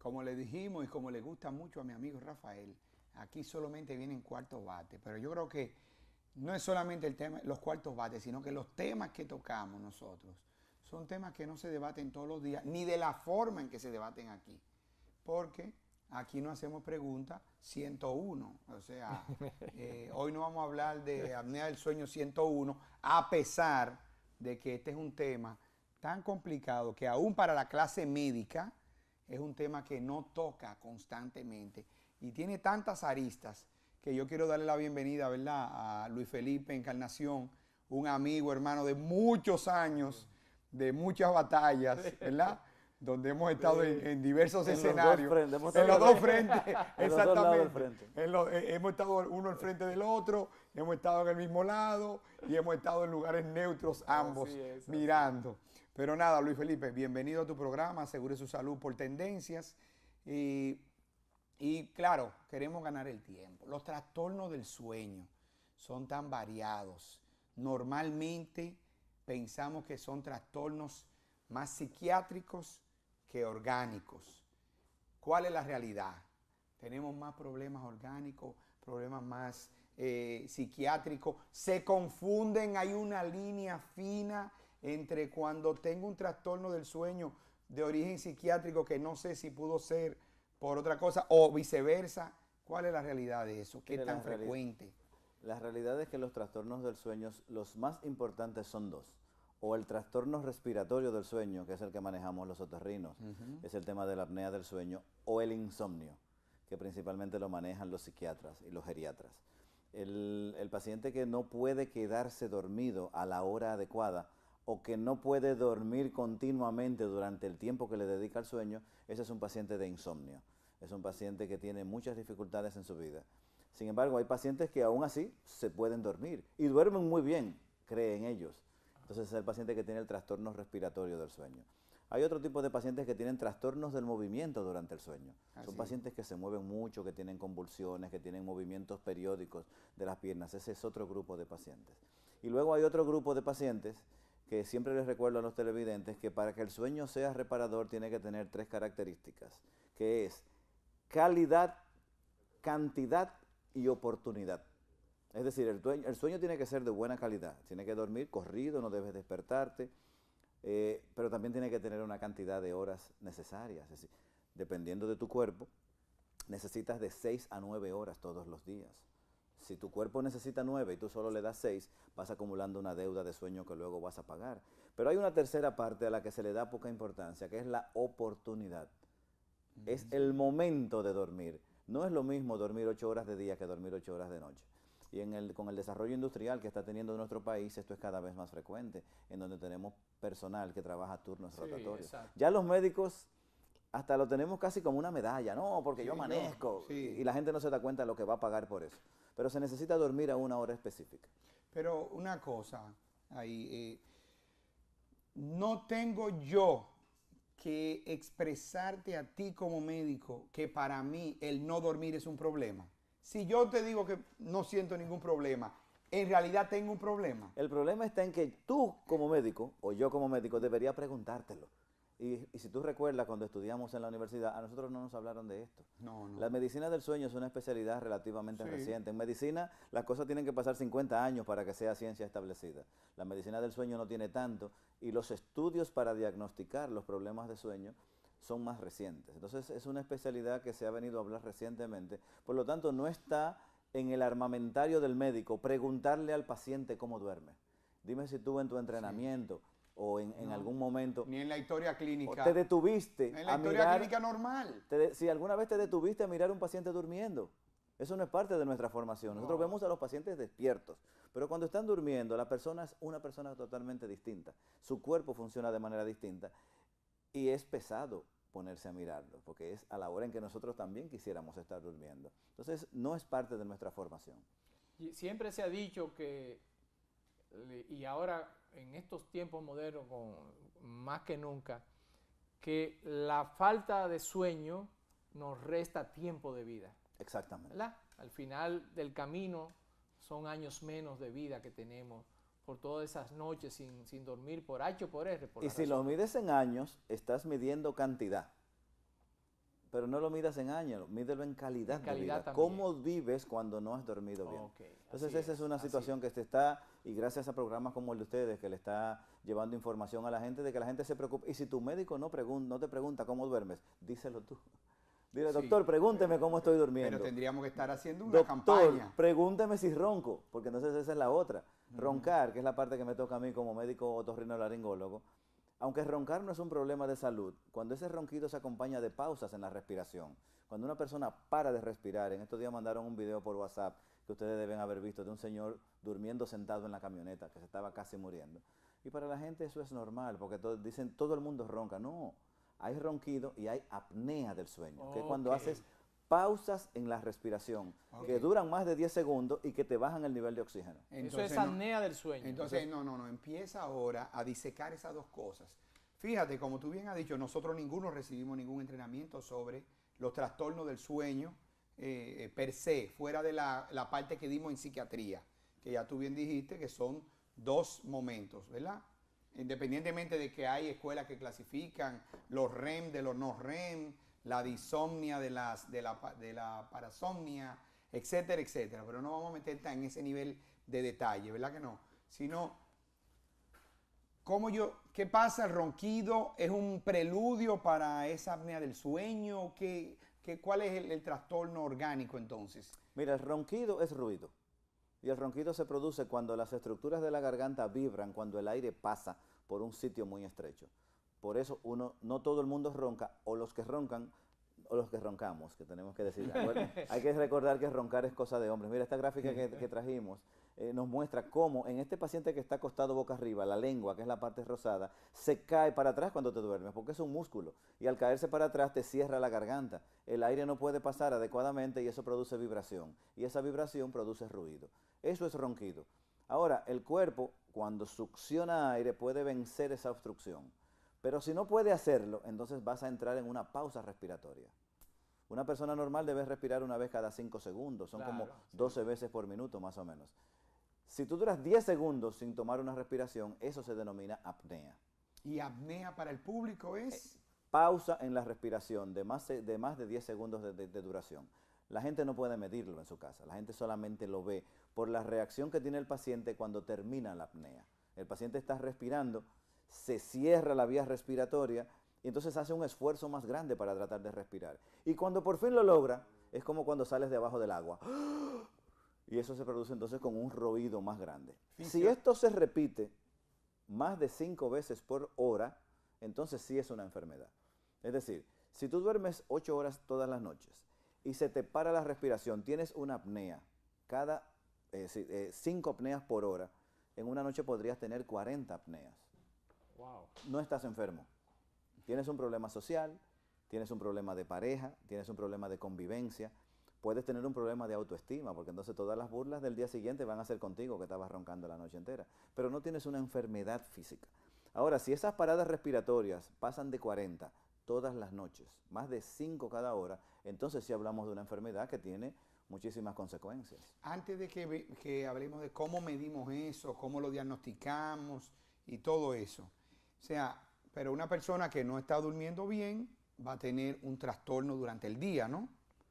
como le dijimos y como le gusta mucho a mi amigo Rafael, aquí solamente vienen cuartos bates, pero yo creo que no es solamente el tema, los cuartos bates, sino que los temas que tocamos nosotros son temas que no se debaten todos los días, ni de la forma en que se debaten aquí. Porque aquí no hacemos preguntas 101. O sea, hoy no vamos a hablar de apnea del sueño 101, a pesar de que este es un tema tan complicado que aún para la clase médica es un tema que no toca constantemente y tiene tantas aristas que yo quiero darle la bienvenida, ¿verdad?, a Luis Felipe Encarnación, un amigo, hermano de muchos años, de muchas batallas, ¿verdad? Donde hemos estado en diversos En los escenarios, dos frentes, hemos en los estado dos frentes, en los dos lados del exactamente. frente. Hemos estado uno al frente del otro, hemos estado en el mismo lado y hemos estado en lugares neutros ambos, mirando. Pero nada, Luis Felipe, bienvenido a tu programa, asegure su salud por tendencias y claro, queremos ganar el tiempo. Los trastornos del sueño son tan variados. Normalmente pensamos que son trastornos más psiquiátricos que orgánicos. ¿Cuál es la realidad? Tenemos más problemas orgánicos, problemas más psiquiátricos. Se confunden, hay una línea fina entre cuando tengo un trastorno del sueño de origen psiquiátrico que no sé si pudo ser por otra cosa o viceversa. ¿Cuál es la realidad de eso? ¿Qué Mire, tan frecuente? la realidad es que los trastornos del sueño, los más importantes son dos. O el trastorno respiratorio del sueño, que es el que manejamos los otorrinos, es el tema de la apnea del sueño, o el insomnio, que principalmente lo manejan los psiquiatras y los geriatras. El paciente que no puede quedarse dormido a la hora adecuada o que no puede dormir continuamente durante el tiempo que le dedica al sueño, ese es un paciente de insomnio. Es un paciente que tiene muchas dificultades en su vida. Sin embargo, hay pacientes que aún así se pueden dormir y duermen muy bien, creen ellos. Entonces es el paciente que tiene el trastorno respiratorio del sueño. Hay otro tipo de pacientes que tienen trastornos del movimiento durante el sueño. Son pacientes que se mueven mucho, que tienen convulsiones, que tienen movimientos periódicos de las piernas. Ese es otro grupo de pacientes. Y luego hay otro grupo de pacientes que siempre les recuerdo a los televidentes que para que el sueño sea reparador tiene que tener tres características, que es calidad, cantidad y oportunidad. Es decir, el sueño tiene que ser de buena calidad, tiene que dormir corrido, no debes despertarte, pero también tiene que tener una cantidad de horas necesarias. Es decir, dependiendo de tu cuerpo, necesitas de 6 a 9 horas todos los días. Si tu cuerpo necesita 9 y tú solo le das 6, vas acumulando una deuda de sueño que luego vas a pagar. Pero hay una tercera parte a la que se le da poca importancia, que es la oportunidad. Es el momento de dormir. No es lo mismo dormir 8 horas de día que dormir 8 horas de noche. Y con el desarrollo industrial que está teniendo nuestro país, esto es cada vez más frecuente, en donde tenemos personal que trabaja turnos rotatorios. Exacto. Ya los médicos hasta lo tenemos casi como una medalla, no, porque yo amanezco, sí. y la gente no se da cuenta de lo que va a pagar por eso. Pero se necesita dormir a una hora específica. Pero una cosa, ahí, no tengo yo que expresarte a ti como médico que para mí el no dormir es un problema. Si yo te digo que no siento ningún problema, en realidad tengo un problema. El problema está en que tú como médico, o yo como médico, debería preguntártelo. Y si tú recuerdas, cuando estudiamos en la universidad, a nosotros no nos hablaron de esto. No, no. La medicina del sueño es una especialidad relativamente Sí. reciente. En medicina las cosas tienen que pasar 50 años para que sea ciencia establecida. La medicina del sueño no tiene tanto y los estudios para diagnosticar los problemas de sueño son más recientes. Entonces es una especialidad que se ha venido a hablar recientemente. Por lo tanto, no está en el armamentario del médico preguntarle al paciente cómo duerme. Dime si tú en tu entrenamiento o en algún momento Ni en la historia clínica. te detuviste En la a historia mirar, clínica normal. si alguna vez te detuviste a mirar a un paciente durmiendo. Eso no es parte de nuestra formación. Nosotros vemos a los pacientes despiertos, pero cuando están durmiendo, la persona es una persona totalmente distinta. Su cuerpo funciona de manera distinta y es pesado ponerse a mirarlo, porque es a la hora en que nosotros también quisiéramos estar durmiendo. Entonces, no es parte de nuestra formación. Y siempre se ha dicho que, y ahora en estos tiempos modernos, más que nunca, que la falta de sueño nos resta tiempo de vida. Exactamente. ¿Verdad? Al final del camino son años menos de vida que tenemos por todas esas noches sin dormir por H o por R. Por Y la si lo razón. mides en años, estás midiendo cantidad. pero no lo midas en años, mídelo en calidad de calidad vida. también. ¿Cómo vives cuando no has dormido bien? Ok, Entonces así esa es una así situación que se está, y gracias a programas como el de ustedes, que le está llevando información a la gente, de que la gente se preocupe. Y si tu médico no te pregunta cómo duermes, díselo tú. Dile, Sí. doctor, pregúnteme cómo estoy durmiendo. Pero tendríamos que estar haciendo una Doctor, campaña. pregúnteme si ronco, porque entonces esa es la otra. Roncar, que es la parte que me toca a mí como médico otorrinolaringólogo, aunque roncar no es un problema de salud, cuando ese ronquido se acompaña de pausas en la respiración, cuando una persona para de respirar, en estos días mandaron un video por WhatsApp que ustedes deben haber visto de un señor durmiendo sentado en la camioneta, que se estaba casi muriendo. Y para la gente eso es normal, porque dicen todo el mundo ronca. No, hay ronquido y hay apnea del sueño, que es cuando Ok. haces pausas en la respiración, que Ok. duran más de 10 segundos y que te bajan el nivel de oxígeno. Eso es Entonces, no- apnea del sueño. Entonces, no, empieza ahora a disecar esas dos cosas. Fíjate, como tú bien has dicho, nosotros ninguno recibimos ningún entrenamiento sobre los trastornos del sueño per se, fuera de la parte que dimos en psiquiatría, que ya tú bien dijiste que son dos momentos, ¿verdad? Independientemente de que hay escuelas que clasifican los REM de los no REM, la disomnia de la parasomnia, etcétera, etcétera. Pero no vamos a meter en ese nivel de detalle, ¿verdad que no? Sino, ¿qué pasa? ¿El ronquido es un preludio para esa apnea del sueño? ¿Cuál es el trastorno orgánico entonces? Mira, el ronquido es ruido. Y el ronquido se produce cuando las estructuras de la garganta vibran, cuando el aire pasa por un sitio muy estrecho. Por eso no todo el mundo ronca, o los que roncan, o los que roncamos, que tenemos que decir. Bueno, hay que recordar que roncar es cosa de hombres. Mira, esta gráfica que trajimos nos muestra cómo en este paciente que está acostado boca arriba, la lengua, que es la parte rosada, se cae para atrás cuando te duermes, porque es un músculo. Y al caerse para atrás te cierra la garganta. El aire no puede pasar adecuadamente y eso produce vibración. Y esa vibración produce ruido. Eso es ronquido. Ahora, el cuerpo, cuando succiona aire, puede vencer esa obstrucción. Pero si no puede hacerlo, entonces vas a entrar en una pausa respiratoria. Una persona normal debe respirar una vez cada 5 segundos, son como 12 veces por minuto más o menos. Si tú duras 10 segundos sin tomar una respiración, eso se denomina apnea. ¿Y apnea para el público es? Pausa en la respiración de más de 10 segundos de duración. La gente no puede medirlo en su casa, la gente solamente lo ve por la reacción que tiene el paciente cuando termina la apnea. El paciente está respirando, se cierra la vía respiratoria y entonces hace un esfuerzo más grande para tratar de respirar. Y cuando por fin lo logra, es como cuando sales de abajo del agua. Y eso se produce entonces con un ruido más grande. Si esto se repite más de 5 veces por hora, entonces sí es una enfermedad. Es decir, si tú duermes 8 horas todas las noches y se te para la respiración, tienes una apnea, cada 5 apneas por hora, en una noche podrías tener 40 apneas. Wow. No estás enfermo. Tienes un problema social, tienes un problema de pareja, tienes un problema de convivencia, puedes tener un problema de autoestima, porque entonces todas las burlas del día siguiente van a ser contigo, que estabas roncando la noche entera, pero no tienes una enfermedad física. Ahora, si esas paradas respiratorias pasan de 40 todas las noches, más de 5 cada hora, entonces sí hablamos de una enfermedad que tiene muchísimas consecuencias. Antes de que hablemos de cómo medimos eso, cómo lo diagnosticamos y todo eso. O sea, pero una persona que no está durmiendo bien va a tener un trastorno durante el día, ¿no?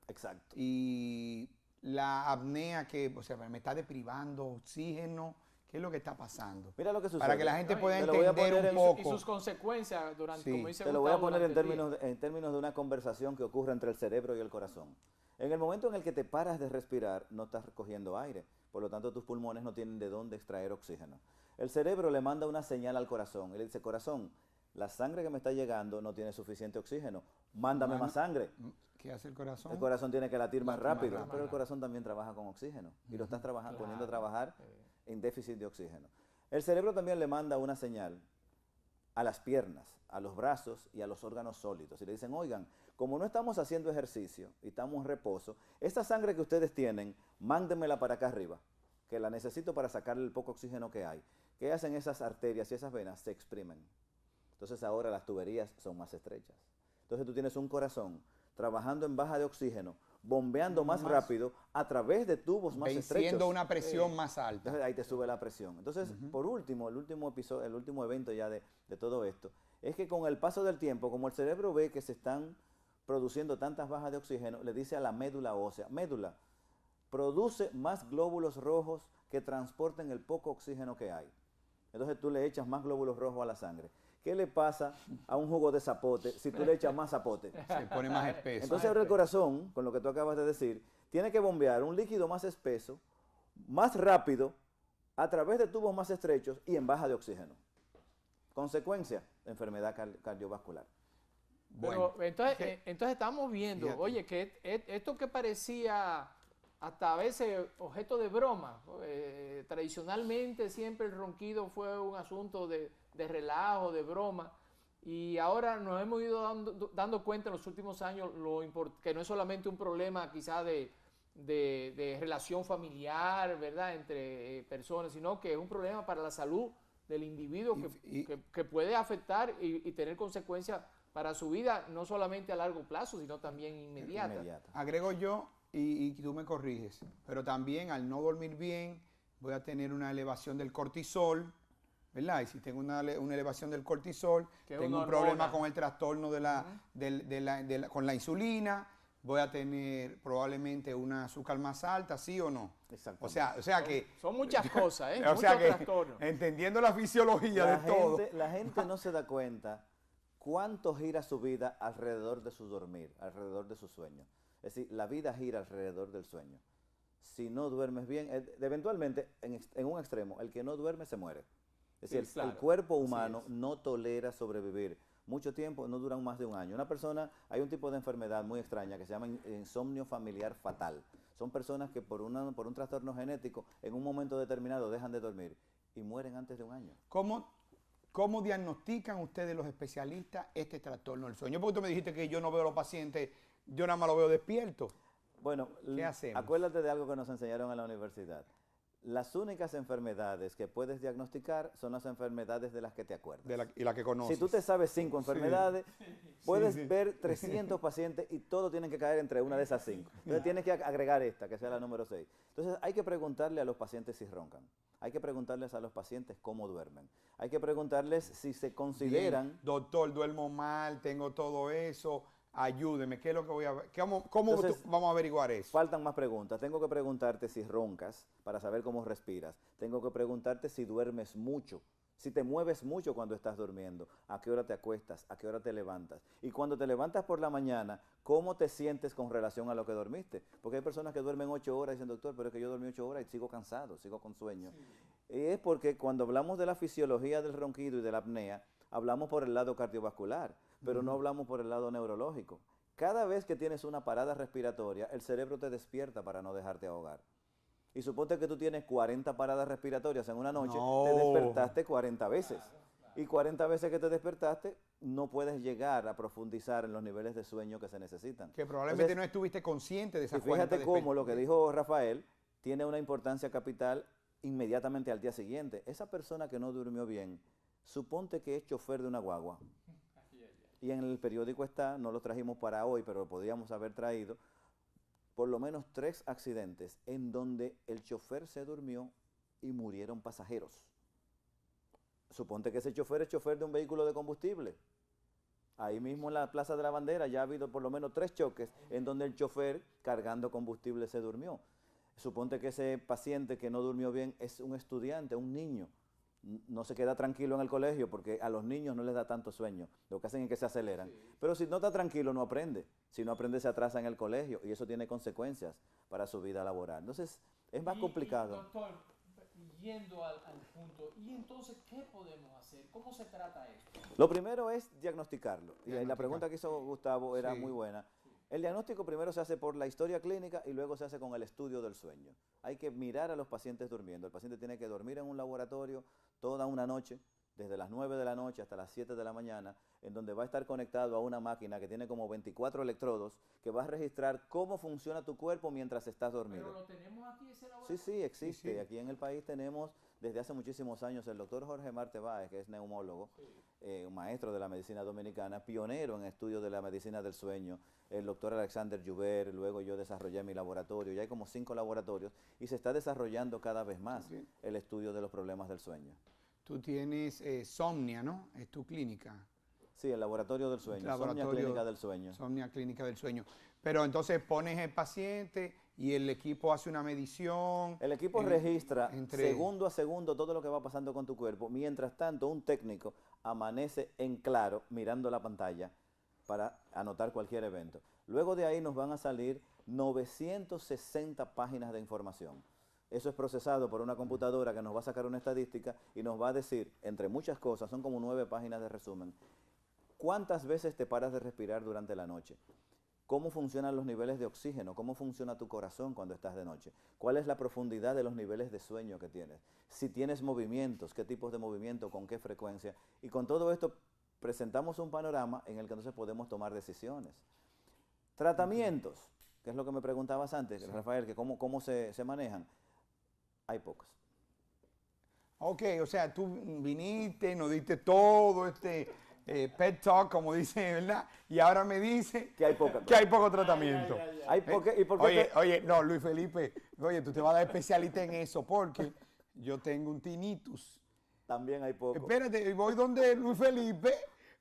Exacto. Y la apnea o sea, me está deprivando oxígeno, ¿qué es lo que está pasando? Mira lo que sucede. Para que la gente pueda te lo voy a entender poner un poco. Y sus consecuencias durante, Sí. como dice Te lo voy a Gustavo, poner en durante el día. términos de una conversación que ocurre entre el cerebro y el corazón. En el momento en el que te paras de respirar, no estás recogiendo aire, por lo tanto tus pulmones no tienen de dónde extraer oxígeno. El cerebro le manda una señal al corazón y le dice, corazón, la sangre que me está llegando no tiene suficiente oxígeno, mándame más sangre. ¿Qué hace el corazón? El corazón tiene que latir más Latir más rápido, rápido. pero el corazón también trabaja con oxígeno y lo estás poniendo a trabajar en déficit de oxígeno. El cerebro también le manda una señal a las piernas, a los brazos y a los órganos sólidos. Y le dicen, oigan, como no estamos haciendo ejercicio y estamos en reposo, esta sangre que ustedes tienen, mándenmela para acá arriba, que la necesito para sacarle el poco oxígeno que hay. ¿Qué hacen esas arterias y esas venas? Se exprimen. Entonces ahora las tuberías son más estrechas. Entonces tú tienes un corazón trabajando en baja de oxígeno, bombeando más rápido a través de tubos más estrechos. Venciendo una presión más alta. Entonces ahí te sube la presión. Entonces, por último, el último evento ya de todo esto, es que con el paso del tiempo, como el cerebro ve que se están produciendo tantas bajas de oxígeno, le dice a la médula ósea, médula, produce más glóbulos rojos que transporten el poco oxígeno que hay. Entonces tú le echas más glóbulos rojos a la sangre. ¿Qué le pasa a un jugo de zapote si tú le echas más zapote? Se pone más espeso. Entonces ahora el corazón, con lo que tú acabas de decir, tiene que bombear un líquido más espeso, más rápido, a través de tubos más estrechos y en baja de oxígeno. Consecuencia, enfermedad cardiovascular. Pero Bueno, entonces estamos viendo, fíjate. oye, que esto que parecía hasta a veces objeto de broma, tradicionalmente siempre el ronquido fue un asunto de relajo, de broma, y ahora nos hemos ido dando cuenta en los últimos años que no es solamente un problema quizá de relación familiar, ¿verdad?, entre personas, sino que es un problema para la salud del individuo que puede afectar y tener consecuencias para su vida, no solamente a largo plazo, sino también inmediata. Agrego yo, y tú me corriges, pero también al no dormir bien voy a tener una elevación del cortisol, ¿verdad? Y si tengo una elevación del cortisol, tengo un problema con el trastorno con la insulina, voy a tener probablemente una azúcar más alta, ¿sí o no? Exactamente. O sea que... Son muchas cosas, ¿eh? O sea Muchos trastornos. entendiendo la fisiología de todo. La gente no se da cuenta cuánto gira su vida alrededor de su dormir, alrededor de su sueño. Es decir, la vida gira alrededor del sueño. Si no duermes bien, eventualmente, en un extremo, el que no duerme se muere. Es decir, Sí, claro. el cuerpo humano no tolera sobrevivir mucho tiempo, no duran más de un año. Una persona, hay un tipo de enfermedad muy extraña que se llama insomnio familiar fatal. Son personas que por un trastorno genético, en un momento determinado dejan de dormir y mueren antes de un año. ¿Cómo diagnostican ustedes los especialistas este trastorno del sueño? Porque tú me dijiste que yo no veo a los pacientes, yo nada más los veo despiertos. Bueno, ¿Qué hacemos? Acuérdate de algo que nos enseñaron en la universidad. Las únicas enfermedades que puedes diagnosticar son las enfermedades de las que te acuerdas. Y la que conoces. Si tú te sabes 5 enfermedades, puedes ver 300 pacientes y todos tienen que caer entre una de esas 5. Entonces tienes que agregar esta, que sea la número 6. Entonces hay que preguntarle a los pacientes si roncan. Hay que preguntarles a los pacientes cómo duermen. Hay que preguntarles si se consideran... Bien, doctor, duermo mal, tengo todo eso, ayúdeme, ¿qué es lo que voy a ver? ¿Cómo Entonces, vamos a averiguar eso? Faltan más preguntas. Tengo que preguntarte si roncas para saber cómo respiras. Tengo que preguntarte si duermes mucho, si te mueves mucho cuando estás durmiendo, a qué hora te acuestas, a qué hora te levantas. Y cuando te levantas por la mañana, ¿cómo te sientes con relación a lo que dormiste? Porque hay personas que duermen 8 horas y dicen, doctor, pero es que yo dormí 8 horas y sigo cansado, sigo con sueño. Sí. Y es porque cuando hablamos de la fisiología del ronquido y de la apnea, hablamos por el lado cardiovascular, pero no hablamos por el lado neurológico. Cada vez que tienes una parada respiratoria, el cerebro te despierta para no dejarte ahogar. Y suponte que tú tienes 40 paradas respiratorias en una noche, te despertaste 40 veces. Y 40 veces que te despertaste, no puedes llegar a profundizar en los niveles de sueño que se necesitan. Que probablemente entonces, no estuviste consciente de esas 40 fíjate cómo lo que dijo Rafael tiene una importancia capital inmediatamente al día siguiente. Esa persona que no durmió bien, suponte que es chofer de una guagua. Y en el periódico está, no lo trajimos para hoy, pero lo podríamos haber traído, por lo menos 3 accidentes en donde el chofer se durmió y murieron pasajeros. Suponte que ese chofer es chofer de un vehículo de combustible. Ahí mismo en la Plaza de la Bandera ya ha habido por lo menos 3 choques en donde el chofer cargando combustible se durmió. Suponte que ese paciente que no durmió bien es un estudiante, un niño. No se queda tranquilo en el colegio porque a los niños no les da tanto sueño. Lo que hacen es que se aceleran. Sí. Pero si no está tranquilo, no aprende. Si no aprende, se atrasa en el colegio y eso tiene consecuencias para su vida laboral. Entonces, es más complicado. Doctor, yendo al punto, ¿y entonces qué podemos hacer? ¿Cómo se trata esto? Lo primero es diagnosticarlo. Y la pregunta que hizo Gustavo era muy buena. El diagnóstico primero se hace por la historia clínica y luego se hace con el estudio del sueño. Hay que mirar a los pacientes durmiendo. El paciente tiene que dormir en un laboratorio toda una noche, desde las 9 de la noche hasta las 7 de la mañana, en donde va a estar conectado a una máquina que tiene como 24 electrodos, que va a registrar cómo funciona tu cuerpo mientras estás dormido. ¿Pero lo tenemos aquí ese laboratorio? Sí, existe. Sí. Aquí en el país tenemos desde hace muchísimos años el doctor Jorge Marte Báez, que es neumólogo, un maestro de la medicina dominicana, pionero en estudios de la medicina del sueño, el doctor Alexander Joubert, luego yo desarrollé mi laboratorio, ya hay como 5 laboratorios y se está desarrollando cada vez más el estudio de los problemas del sueño. Tú tienes Somnia, ¿no? Es tu clínica. Sí, el laboratorio del sueño, Somnia Clínica del Sueño. Somnia Clínica del Sueño. Pero entonces pones el paciente y el equipo hace una medición. El equipo registra segundo a segundo todo lo que va pasando con tu cuerpo. Mientras tanto, un técnico amanece en claro mirando la pantalla para anotar cualquier evento. Luego de ahí nos van a salir 960 páginas de información. Eso es procesado por una computadora que nos va a sacar una estadística y nos va a decir, entre muchas cosas, son como 9 páginas de resumen, cuántas veces te paras de respirar durante la noche, cómo funcionan los niveles de oxígeno, cómo funciona tu corazón cuando estás de noche, cuál es la profundidad de los niveles de sueño que tienes, si tienes movimientos, qué tipos de movimiento, con qué frecuencia. Y con todo esto presentamos un panorama en el que entonces podemos tomar decisiones. Tratamientos, que es lo que me preguntabas antes, Rafael, que cómo se manejan. Hay pocos. Ok, o sea, tú viniste, nos diste todo pet talk, como dice, ¿verdad? Y ahora me dice que hay poco tratamiento. Oye, no, Luis Felipe, oye, tú te vas a dar especialista en eso porque yo tengo un tinnitus. También hay poco. Espérate, voy donde Luis Felipe.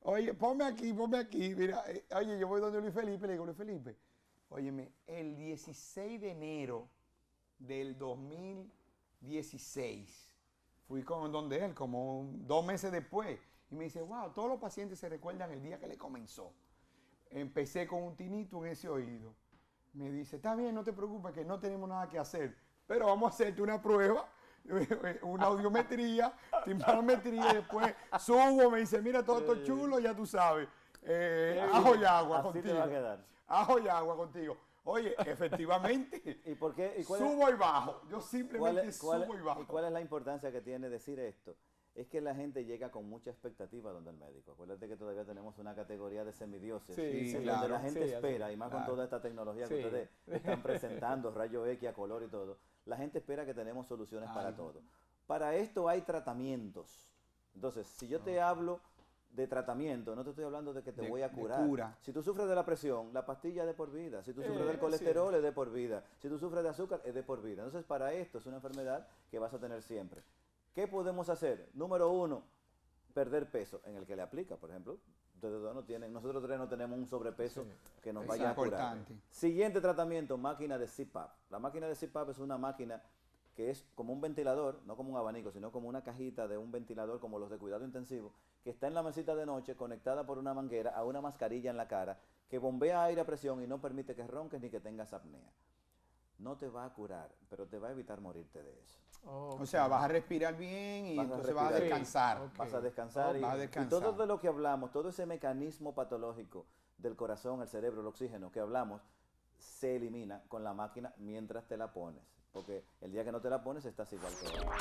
Oye, ponme aquí. Mira, oye, yo voy donde Luis Felipe, le digo, Luis Felipe, óyeme, el 16 de enero del 2016, fui con donde él, como 2 meses después, y me dice, wow, todos los pacientes se recuerdan el día que le comenzó. Empecé con un tinnitus en ese oído. Me dice, está bien, no te preocupes, que no tenemos nada que hacer, pero vamos a hacerte una prueba, una audiometría, timpanometría, y después subo, me dice, mira, todo esto chulo, ya tú sabes. Ajo y agua así contigo. Te va a quedar. Ajo y agua contigo. Oye, efectivamente, ¿Y por qué? subo y bajo. Yo simplemente subo y bajo. ¿Y cuál es la importancia que tiene decir esto? Es que la gente llega con mucha expectativa donde el médico. Acuérdate que todavía tenemos una categoría de semidioses, donde la gente espera, y más con toda esta tecnología que ustedes están presentando, rayo X a color y todo, la gente espera que tenemos soluciones para todo. Para esto hay tratamientos. Entonces, si yo te hablo de tratamiento, no te estoy hablando de que te voy a curar. Si tú sufres de la presión, la pastilla es de por vida. Si tú sufres del colesterol, es de por vida. Si tú sufres de azúcar, es de por vida. Entonces, para esto es una enfermedad que vas a tener siempre. ¿Qué podemos hacer? Número 1, perder peso, en el que le aplica, por ejemplo. Nosotros 3 no tenemos un sobrepeso que nos vaya a curar. Siguiente tratamiento, máquina de CPAP. La máquina de CPAP es una máquina que es como un ventilador, no como un abanico, sino como una cajita de un ventilador como los de cuidado intensivo, que está en la mesita de noche conectada por una manguera a una mascarilla en la cara que bombea aire a presión y no permite que ronques ni que tengas apnea. No te va a curar, pero te va a evitar morirte de eso. O sea, vas a respirar bien y entonces vas a descansar. Vas a descansar. Y todo de lo que hablamos, todo ese mecanismo patológico del corazón, el cerebro, el oxígeno que hablamos, se elimina con la máquina mientras te la pones. Porque el día que no te la pones estás igual que ahora.